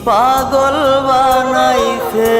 পাগল বানাইছে।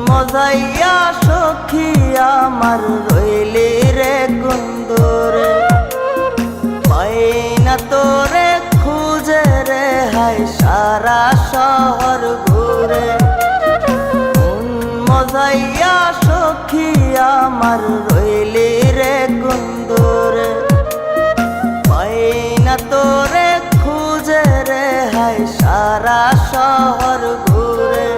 মজাইয়া সখী আমার রইলি রে কুন্দরে, পাই না তোরে খুঁজে রে হাই সারা শহর ঘুরে। মজাইয়া সখী আমার রইলি রে কুন্দরে, পাই না তোরে খুঁজে রে হাই সারা শহর ঘুরে।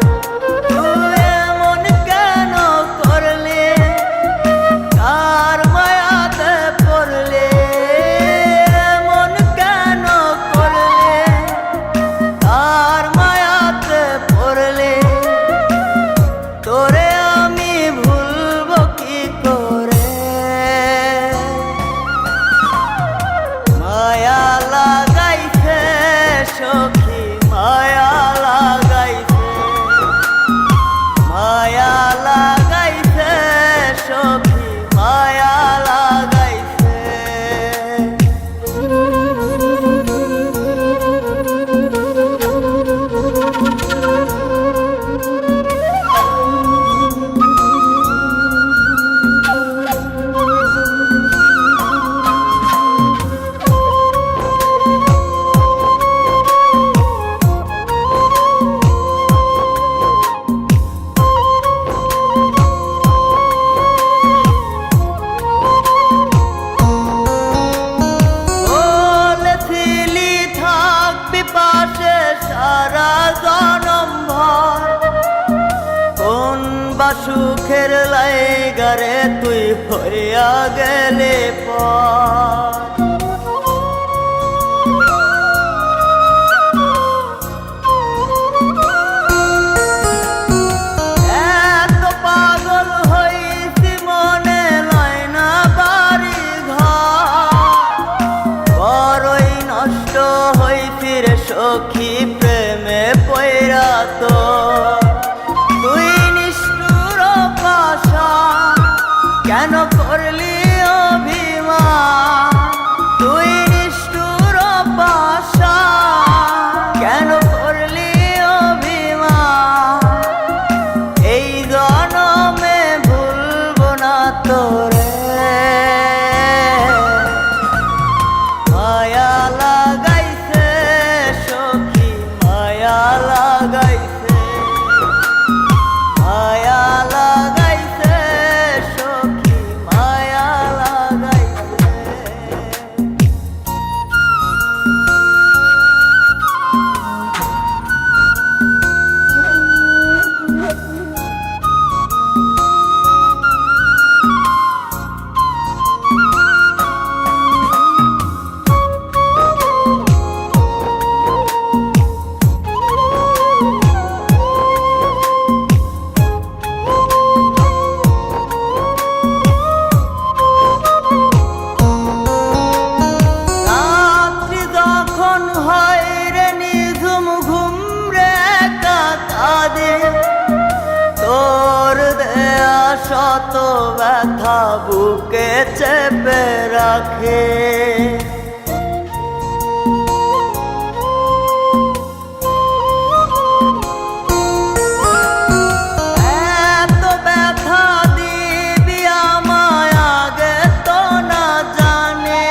সখী মায়া লাগাইছে, মায়া লাগাইছে সখী মায়া লাগাইছে। সারা জনম ভর কোন বা সুখের লাইগারে তুই হইয়া গেলে পর। এত পাগল হইছি মনে লয় না বাড়ি ঘর, বড়ই নষ্ট হইছি রে সখী প্রেমে পয়রা। তো তুই নিষ্ঠুর পাশান কেন করলি অভিমান, তুই নিষ্ঠুর পাশান কেন করলি অভিমান। এই জনমে ভুলবো না তোরে, মায়া লাগাইছে সখী মায়া লাগাইছে, মায়া লাগাইছে সখী মায়া লাগাইছে। তোর দেয়া শত ব্যথা বুকে চেপে রাখে, এত ব্যথা দিবি আমায় আগে তো না জানে।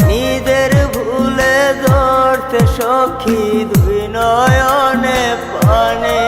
নিজের ভুলে ধরতে সখী দুই নয়নে পানে।